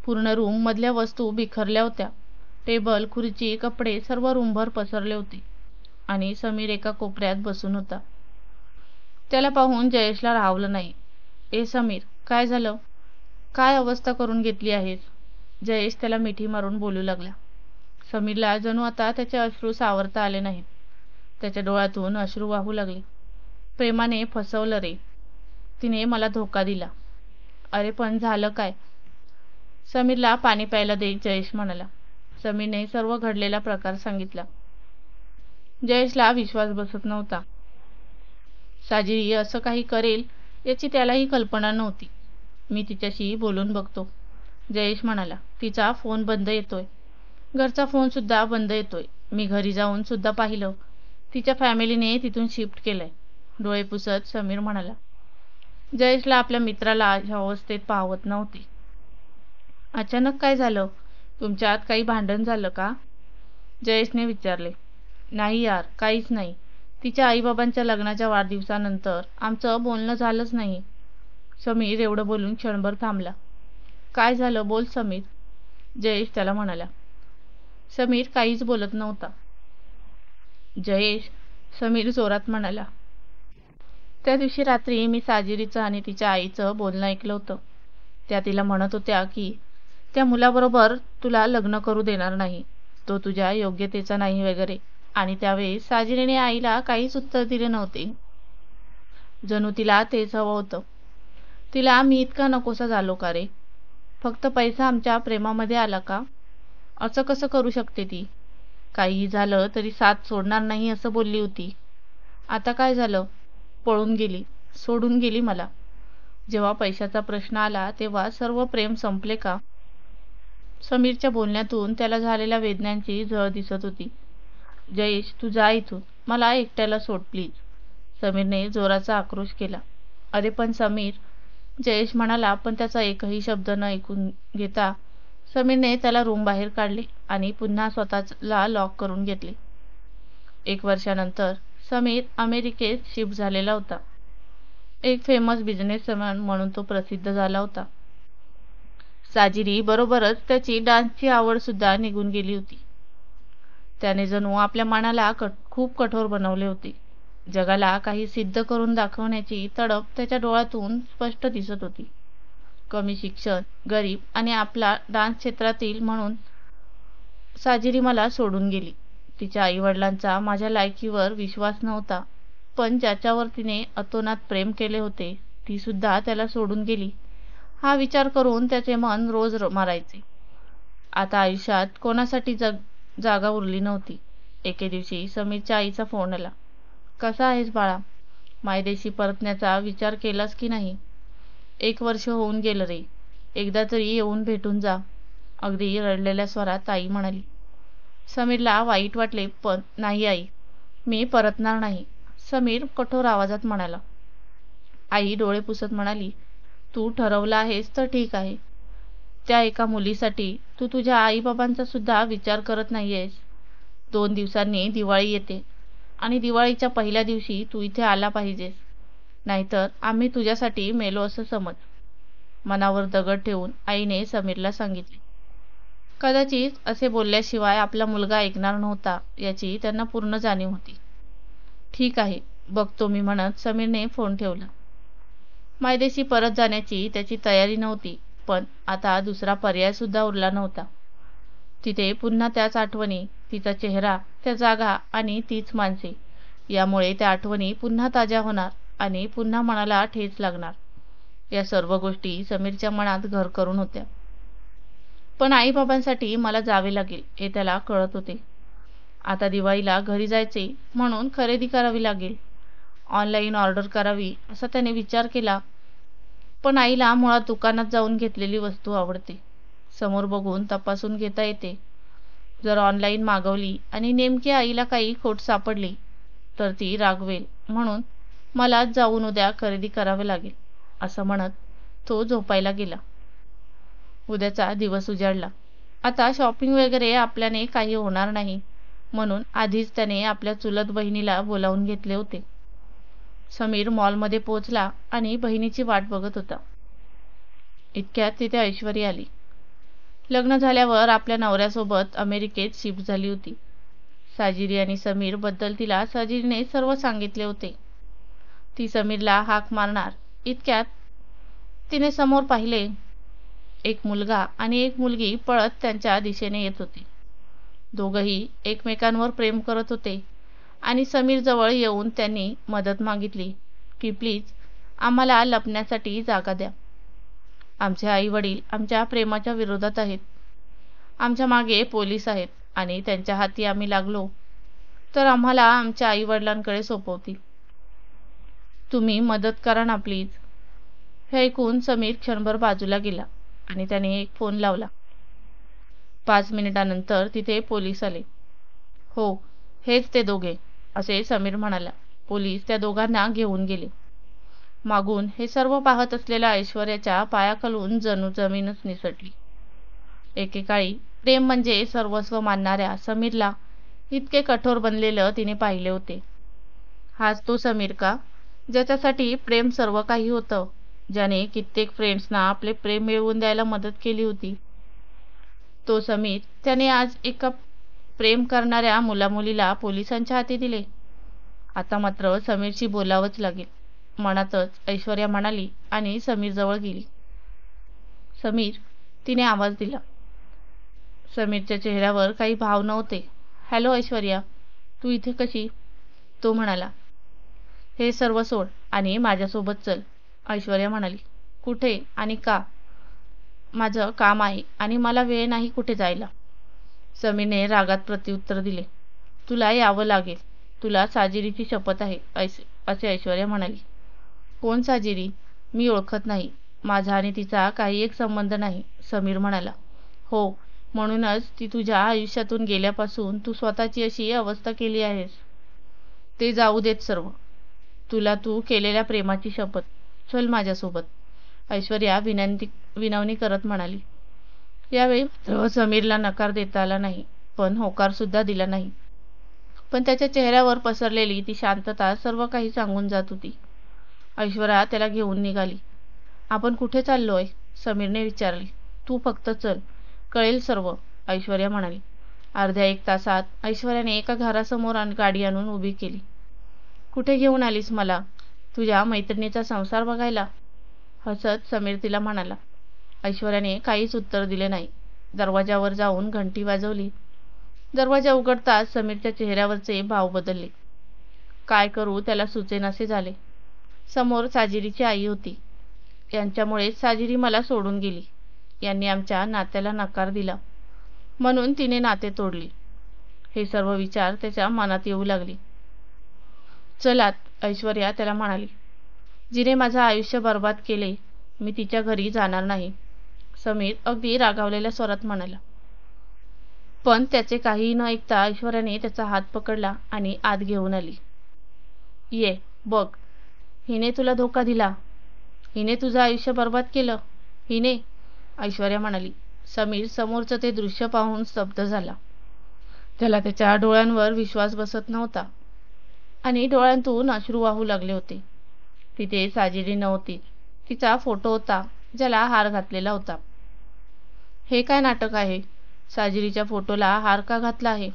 पूर्ण रूम मधल्या वस्तू बिखरल्या होत्या. टेबल, खुर्ची, कपडे सर्व रूमभर पसरले होते आणि समीर एका कोपऱ्यात बसून होता. त्याला पाहून जयेशला राहावलं नाही. ए समीर, काय झालं? काय अवस्था करून घेतली आहेस? जयेश त्याला मिठी मारून बोलू लागला. समीरला जणू आता त्याचे अश्रू सावरता आले नाहीत. त्याच्या डोळ्यातून अश्रू वाहू लागले. प्रेमाने फसवलं रे, तिने मला धोका दिला. अरे पण झालं काय? समीरला पाणी प्यायला दे, जयेश म्हणाला. समीरने सर्व घडलेला प्रकार सांगितला. जयेशला विश्वास बसत नव्हता. साजिरी असं काही करेल याची त्यालाही कल्पना नव्हती. मी तिच्याशी बोलून बघतो, जयेश म्हणाला. तिचा फोन बंद येतोय. घरचा फोन सुद्धा बंद येतोय. मी घरी जाऊन सुद्धा पाहिलं. तिच्या फॅमिलीने तिथून शिफ्ट केलंय, डोळे पुसत समीर म्हणाला. जयेशला आपल्या मित्राला अशा अवस्थेत पाहवत नव्हते. अचानक काय झालं? तुमच्यात काही भांडण झालं का? जयेशने विचारले. नाही यार, काहीच नाही. तिच्या आईबाबांच्या लग्नाच्या वाढदिवसानंतर आमचं बोलणं झालंच नाही. समीर एवढं बोलून क्षणभर थांबला. काय झालं, बोल समीर, जयेश त्याला म्हणाला. समीर काहीच बोलत नव्हता. जयेश, समीर जोरात म्हणाला. त्या दिवशी रात्री मी साजिरीचं आणि तिच्या आईचं बोलणं ऐकलं होतं. त्या तिला म्हणत होत्या की त्या मुलाबरोबर तुला लग्न करू देणार नाही, तो तुझ्या योग्यतेचा नाही वगैरे. आणि त्यावेळेस साजिरीने आईला काहीच उत्तर दिले नव्हते. जणू तिला तेच हवं होतं. तिला मी इतका नकोसा झालो का रे? फक्त पैसा आमच्या प्रेमामध्ये आला का? असं कसं करू शकते ती? काहीही झालं तरी साथ सोडणार नाही असं बोलली होती. आता काय झालं? पळून गेली, सोडून गेली मला. जेव्हा पैशाचा प्रश्न आला तेव्हा सर्व प्रेम संपले का? समीरच्या बोलण्यातून त्याला झालेल्या वेदनांची झळ दिसत होती. जयेश, तू जा इथून, मला एकट्याला सोड प्लीज, समीरने जोराचा आक्रोश केला. अरे पण समीर, जयेश म्हणाला, पण त्याचा एकही शब्द न ऐकून घेता समीरने त्याला रूम बाहेर काढले आणि पुन्हा स्वतःला लॉक करून घेतले. 1 वर्षानंतर समीर अमेरिकेत शिफ्ट झालेला होता. एक फेमस बिझनेसमॅन म्हणून तो प्रसिद्ध झाला होता. साजिरी बरोबरच त्याची डान्सची आवड सुद्धा निघून गेली होती. त्याने जणू आपल्या मनाला खूप कठोर बनवले होते. जगाला काही सिद्ध करून दाखवण्याची तडप त्याच्या डोळ्यातून स्पष्ट दिसत होती. कमी शिक्षण, गरीब आणि आपला डान्स क्षेत्रातील म्हणून साजिरी मला सोडून गेली. तिच्या आईवडिलांचा माझ्या लायकीवर विश्वास नव्हता, पण ज्याच्यावर तिने अतोनात प्रेम केले होते ती सुद्धा त्याला सोडून गेली, हा विचार करून त्याचे मन रोज मारायचे. आता आयुष्यात कोणासाठी जागा उरली नव्हती. एके दिवशी समीरच्या आईचा फोन आला. कसा आहेस बाळा? मायदेशी परतण्याचा विचार केलास की नाही? 1 वर्ष होऊन गेलं रे, एकदा तरी येऊन भेटून जा, अगदी रडलेल्या स्वरात आई म्हणाली. समीरला वाईट वाटले, पण नाही आई, मी परतणार नाही, समीर कठोर आवाजात म्हणाला. आई डोळे पुसत म्हणाली, तू ठरवलं आहेस तर ठीक आहे. त्या एका मुलीसाठी तू तुझ्या आईबाबांचा सुद्धा विचार करत नाहीयेस. 2 दिवसांनी दिवाळी येते आणि दिवाळीच्या पहिल्या दिवशी तू इथे आला पाहिजेस, नाहीतर आम्ही तुझ्यासाठी मेलो असं समज, मनावर दगड ठेवून आईने समीरला सांगितले. कदाचित असे बोलल्याशिवाय आपला मुलगा ऐकणार नव्हता याची त्यांना पूर्ण जाणीव होती. ठीक आहे, बघतो मी, म्हणत समीरने फोन ठेवला. मायदेशी परत जाण्याची त्याची तयारी नव्हती, पण आता दुसरा पर्याय सुद्धा उरला नव्हता. तिथे पुन्हा त्याच आठवणी, तिचा चेहरा, त्या जागा आणि तीच माणसे यामुळे त्या आठवणी पुन्हा ताज्या होणार आणि पुन्हा मनाला ठेच लागणार. या सर्व गोष्टी समीरच्या मनात घर करून होत्या. पण आईबाबांसाठी मला जावे लागेल हे त्याला कळत होते. आता दिवाळीला घरी जायचे म्हणून खरेदी करावी लागेल. ऑनलाईन ऑर्डर करावी असा त्याने विचार केला. पण आईला मुळात दुकानात जाऊन घेतलेली वस्तू आवडते. समोर बघून तपासून घेता येते. जर ऑनलाईन मागवली आणि नेमकी आईला काही खोट सापडली तर ती रागवेल, म्हणून मला जाऊन उद्या खरेदी करावे लागेल असं म्हणत तो झोपायला गेला. उद्याचा दिवस उजाडला. आता शॉपिंग वगैरे आपल्याने काही होणार नाही म्हणून आधीच त्याने आपल्या चुलत बहिणीला बोलावून घेतले होते. समीर मॉलमध्ये पोहोचला आणि बहिणीची वाट बघत होता. इतक्यात तिथे ऐश्वर्या आली. लग्न झाल्यावर आपल्या नवऱ्यासोबत अमेरिकेत शिफ्ट झाली होती. साजिरी आणि समीर बद्दल तिला साजिरीने सर्व सांगितले होते. ती समीरला हाक मारणार इतक्यात तिने समोर पाहिले. एक मुलगा आणि एक मुलगी पळत त्यांच्या दिशेने येत होते. दोघंही एकमेकांवर प्रेम करत होते आणि समीर जवळ येऊन त्यांनी मदत मागितली की प्लीज आम्हाला लपण्यासाठी जागा द्या. आमचे आई वडील आमच्या प्रेमाच्या विरोधात आहेत. आमच्या मागे पोलीस आहेत आणि त्यांच्या हाती आम्ही लागलो तर आम्हाला आमच्या आई वडिलांकडे सोपवतील. तुम्ही मदत करा ना प्लीज. हे ऐकून समीर क्षणभर बाजूला गेला आणि त्याने एक फोन लावला. 5 मिनिटांनंतर तिथे पोलीस आले. हो, हेच ते दोघे असे समीर म्हणाला. पोलीस त्या दोघांना घेऊन गेले. मागून हे सर्व पाहत असलेल्या ऐश्वर्याच्या पायाखालून जणू जमीनच निसटली. एकेकाळी प्रेम म्हणजे सर्वस्व मानणाऱ्या समीरला इतके कठोर बनलेलं तिने पाहिले होते. हाच तो समीर का, ज्याच्यासाठी प्रेम सर्व काही होतं, ज्याने कित्येक फ्रेंड्सना आपले प्रेम मिळवून द्यायला मदत केली होती. तो समीर त्याने आज एका प्रेम करणाऱ्या मुलामुलीला पोलिसांच्या हाती दिले. आता मात्र समीरशी बोलावंच लागेल मनातच ऐश्वर्या म्हणाली आणि समीर जवळ गेली. समीर, तिने आवाज दिला. समीरच्या चेहऱ्यावर काही भाव नव्हते. हॅलो ऐश्वर्या, तू इथे कशी? तो म्हणाला. हे सर्व सोड आणि माझ्यासोबत चल, ऐश्वर्या म्हणाली. कुठे आणि का? माझं काम आहे आणि मला वेळ नाही कुठे जायला. समीरने रागात प्रत्युत्तर दिले. तुला यावं लागेल. तुला साजिरीची शपथ आहे असे ऐश्वर्या म्हणाली. कोण साजिरी? मी ओळखत नाही. माझा आणि तिचा काही एक संबंध नाही, समीर म्हणाला. हो, म्हणूनच ती तुझ्या आयुष्यातून गेल्यापासून तू स्वतःची अशी अवस्था केली आहेस. ते जाऊ देत सर्व. तुला तू केलेल्या प्रेमाची शपथ. चल माझ्यासोबत, ऐश्वर्या विनवणी करत म्हणाली. यावेळी समीरला नकार देता आला नाही, पण होकार सुद्धा दिला नाही. पण त्याच्या चेहऱ्यावर पसरलेली ती शांतता सर्व काही सांगून जात होती. ऐश्वर्या त्याला घेऊन निघाली. आपण कुठे चाललोय? समीरने विचारले. तू फक्त चल, कळेल सर्व, ऐश्वर्या म्हणाली. अर्ध्या 1 तासात ऐश्वर्याने एका घरासमोर गाडी आणून उभी केली. कुठे घेऊन आलीस मला? तुझ्या मैत्रिणीचा संसार बघायला, हसत समीर तिला म्हणाला. ऐश्वर्याने काहीच उत्तर दिले नाही. दरवाजावर जाऊन घंटी वाजवली. दरवाजा उघडताच समीरच्या चेहऱ्यावरचे भाव बदलले. काय करू त्याला सुचेनासे झाले. समोर साजिरीची आई होती. यांच्यामुळेच साजिरी मला सोडून गेली. यांनी आमच्या नात्याला नकार दिला म्हणून तिने नाते तोडले. हे सर्व विचार त्याच्या मनात येऊ लागले. चलात, ऐश्वर्या त्याला म्हणाली. जिने माझं आयुष्य बर्बाद केले, मी तिच्या घरी जाणार नाही, समीर अगदी रागावलेल्या स्वरात म्हणाला. पण त्याचे काहीही न ऐकता ऐश्वर्याने त्याचा हात पकडला आणि आत घेऊन आली. ये बघ, हिने तुला धोका दिला. हिने तुझं आयुष्य बर्बाद केलं. हिने, ऐश्वर्या म्हणाली. समीर समोरचं ते दृश्य पाहून स्तब्ध झाला. त्याला त्याच्या डोळ्यांवर विश्वास बसत नव्हता आणि डोळ्यांतून अश्रू वाहू लागले होते. तिथे साजिरी नव्हती. तिचा फोटो होता ज्याला हार घातलेला होता. हे काय नाटक आहे? साजिरीच्या फोटोला हार का घातला आहे?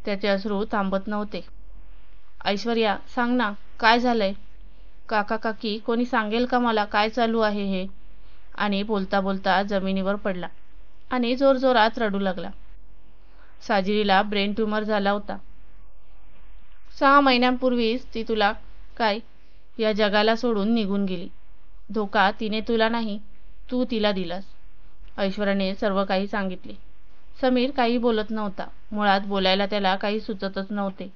त्याचे अश्रू थांबत नव्हते. ऐश्वर्या, सांग ना, काय झालंय? काका काकी कोणी सांगेल का मला काय चालू आहे हे? आणि बोलता बोलता जमिनीवर पडला आणि जोरजोरात रडू लागला. साजिरीला ब्रेन ट्यूमर झाला होता. 6 महिन्यांपूर्वीच ती तुला काय या जगाला सोडून निघून गेली. धोका तिने तुला नाही, तू तिला दिलास. ऐश्वर्याने सर्व काही सांगितले. समीर काही बोलत नव्हता. मुळात बोलायला त्याला काही सुचतच नव्हते.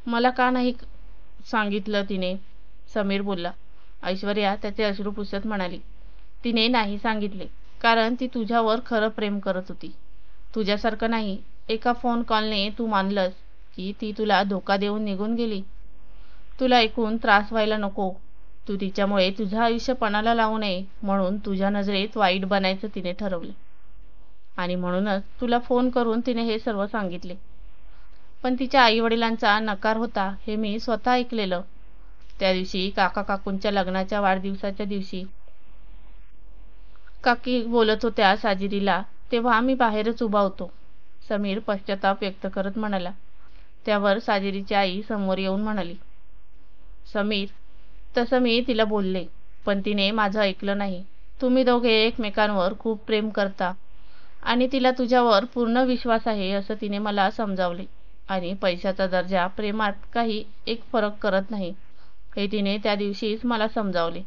मला का नाही सांगितलं तिने? समीर बोलला. ऐश्वर्या त्याचे अश्रू पुसत म्हणाली, तिने नाही सांगितले कारण ती तुझ्यावर खरं प्रेम करत होती. तुझ्यासारखं नाही. एका फोन कॉलने तू मानलंस की ती तुला धोका देऊन निघून गेली. तुला ऐकून त्रास व्हायला नको. तू तिच्यामुळे तुझं आयुष्य पणाला लावू नये म्हणून तुझ्या नजरेत वाईट बनायचं तिने ठरवलं. आणि म्हणूनच तुला फोन करून तिने हे सर्व सांगितले. पण तिच्या आईवडिलांचा नकार होता हे मी स्वतः ऐकलेलं. त्या दिवशी काका काकूंच्या लग्नाच्या वाढदिवसाच्या दिवशी काकी बोलत होत्या साजिरीला, तेव्हा मी बाहेरच उभा होतो. समीर पश्चाताप व्यक्त करत म्हणाला. त्यावर साजिरीची आई समोर येऊन म्हणाली, समीर, तसं मी तिला बोलले, पण तिने माझं ऐकलं नाही. तुम्ही दोघे एकमेकांवर खूप प्रेम करता आणि तिला तुझ्यावर पूर्ण विश्वास आहे असं तिने मला समजावले. आणि पैशाचा दर्जा प्रेमात काही एक फरक करत नाही हे तिने त्या दिवशीच मला समजावले.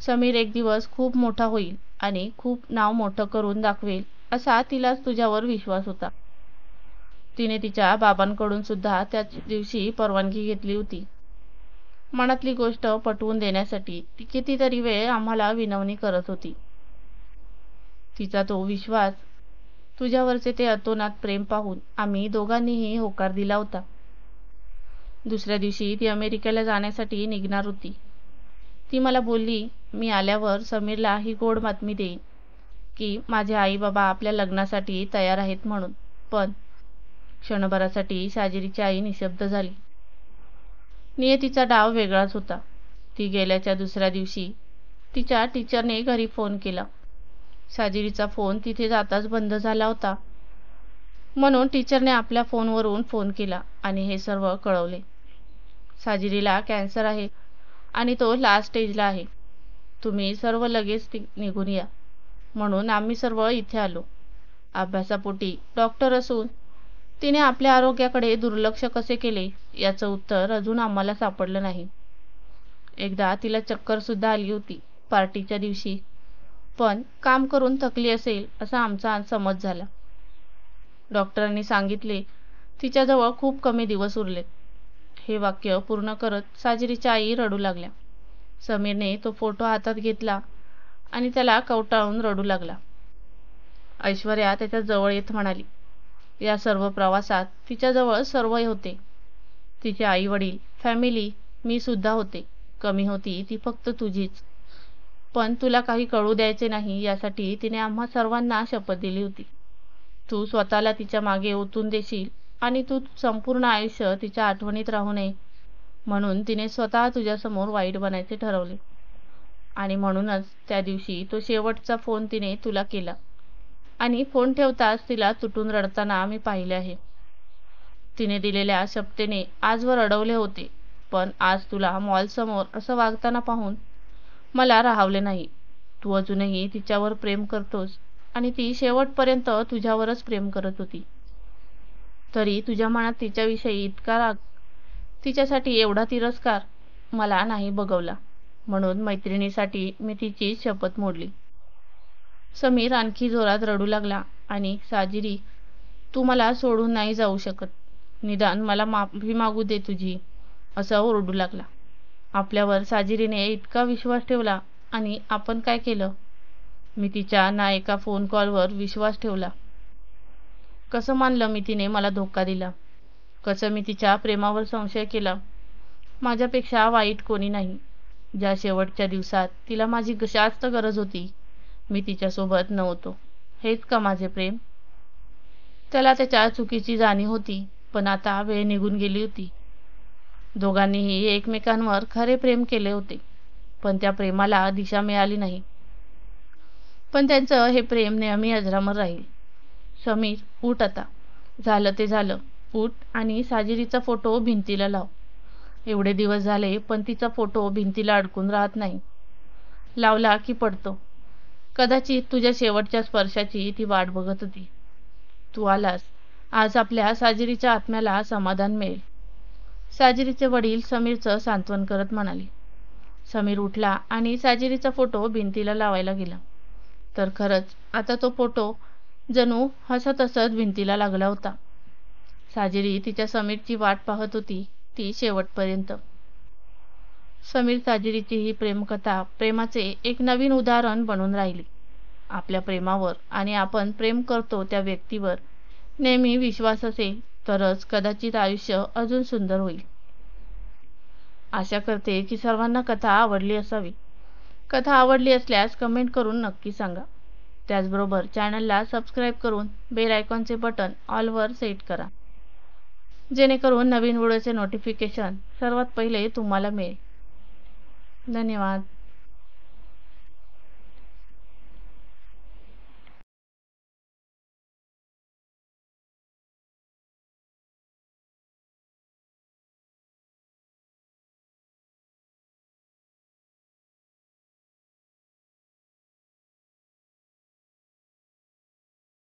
समीर एक दिवस खूप मोठा होईल आणि खूप नाव मोठं करून दाखवेल असा तिलाच तुझ्यावर विश्वास होता. तिने तिच्या बाबांकडून सुद्धा त्याच दिवशी परवानगी घेतली होती. मनातली गोष्ट पटवून देण्यासाठी ती कितीतरी वेळ आम्हाला विनवणी करत होती. तिचा तो विश्वास, तुझ्यावरचे ते अतोनात प्रेम पाहून आम्ही दोघांनीही होकार दिला होता. दुसऱ्या दिवशी ती अमेरिकेला जाण्यासाठी निघणार होती. ती मला बोलली, मी आल्यावर समीरला ही गोड बातमी देईन की माझे आई बाबा आपल्या लग्नासाठी तयार आहेत म्हणून. पण क्षणभरासाठी साजिरीची आई निशब्द झाली. नियतीचा डाव वेगळाच होता. ती गेल्याच्या दुसऱ्या दिवशी तिच्या टीचरने घरी फोन केला. साजिरीचा फोन तिथे जाताच बंद झाला होता. म्हणून टीचरने आपल्या फोनवरून फोन केला आणि हे सर्व कळवले. साजिरीला कॅन्सर आहे आणि तो लास्ट स्टेजला आहे. तुम्ही सर्व लगेच निघून या म्हणून आम्ही सर्व इथे आलो. अभ्यासापोटी डॉक्टर असून तिने आपल्या आरोग्याकडे दुर्लक्ष कसे केले याचं उत्तर अजून आम्हाला सापडलं नाही. एकदा तिला चक्कर सुद्धा आली होती पार्टीच्या दिवशी, पण काम करून थकली असेल असा आमचा समज झाला. डॉक्टरांनी सांगितले तिच्याजवळ खूप कमी दिवस उरलेत. हे वाक्य पूर्ण करत साजिरीच्या आई रडू लागल्या. समीरने तो फोटो हातात घेतला आणि त्याला कवटाळून रडू लागला. ऐश्वर्या त्याच्या जवळ येत म्हणाली, या सर्व प्रवासात तिच्याजवळ सर्व होते. तिचे आई वडील, फॅमिली, मी सुद्धा होते. कमी होती ती फक्त तुझीच. पण तुला काही कळू द्यायचे नाही यासाठी तिने आम्हा सर्वांना शपथ दिली होती. तू स्वतःला तिच्या मागे ओतून देशील आणि तू संपूर्ण आयुष्य तिच्या आठवणीत राहू नये म्हणून तिने स्वतः तुझ्यासमोर वाईट बनायचे ठरवले. आणि म्हणूनच त्या दिवशी तो शेवटचा फोन तिने तुला केला आणि फोन ठेवताच तिला तुटून रडताना मी पाहिले आहे. तिने दिलेल्या शपथेने आजवर अडवले होते, पण आज तुला मॉलसमोर असं वागताना पाहून मला राहावले नाही. तू अजूनही तिच्यावर प्रेम करतोस आणि ती शेवटपर्यंत तुझ्यावरच प्रेम करत होती. तरी तुझ्या मनात तिच्याविषयी इतका राग, तिच्यासाठी एवढा तिरस्कार मला नाही बघवला. म्हणून मैत्रिणीसाठी मी तिची शपथ मोडली. समीर आणखी जोरात रडू लागला आणि साजिरी, तू मला सोडून नाही जाऊ शकत. निदान मला माफी मागू दे तुझी, असं ओरडू लागला. आपल्यावर साजिरीने इतका विश्वास ठेवला आणि आपण काय केलं? मी तिच्या ना एका फोन कॉलवर विश्वास ठेवला. कसं मानलं मी तिने मला धोका दिला? कसं मी तिच्या प्रेमावर संशय केला? माझ्यापेक्षा वाईट कोणी नाही. ज्या शेवटच्या दिवसात तिला माझी जास्त गरज होती मी तिच्यासोबत नव्हतो. हेच का माझे प्रेम? त्याला त्याच्या चुकीची जाणीव होती, पण आता वेळ निघून गेली होती. दोघांनीही एकमेकांवर खरे प्रेम केले होते, पण त्या प्रेमाला दिशा मिळाली नाही. पण त्यांचं हे प्रेम नेहमी अजरामर राहील. समीर, उठ आता. झालं ते झालं. उठ आणि साजिरीचा फोटो भिंतीला लाव. एवढे दिवस झाले पण तिचा फोटो भिंतीला अडकून राहत नाही. लावला की पडतो. कदाचित तुझ्या शेवटच्या स्पर्शाची ती वाट बघत होती. तू आलास. आज आपल्या साजिरीच्या आत्म्याला समाधान मिळेल. साजिरीचे वडील समीरचं सांत्वन करत म्हणाले. समीर उठला आणि साजिरीचा फोटो भिंतीला लावायला गेला. तर खरंच आता तो फोटो जणू हसत हसत भिंतीला लागला होता. साजिरी तिच्या समीरची वाट पाहत होती, ती शेवटपर्यंत. समीर साजिरीची ही प्रेमकथा प्रेमाचे एक नवीन उदाहरण बनून राहिली. आपल्या प्रेमावर आणि आपण प्रेम करतो त्या व्यक्तीवर नेहमी विश्वास असेल तरच कदाचित आयुष्य अजून सुंदर होईल. आशा करते की सर्वांना कथा आवडली असावी. कथा आवडली असल्यास कमेंट करून नक्की सांगा. त्याचबरोबर चॅनलला सबस्क्राईब करून बेल आयकॉनचे बटन ऑलवर सेट करा, जेणेकरून नवीन व्हिडिओचे नोटिफिकेशन सर्वात पहिले तुम्हाला मिळेल. धन्यवाद.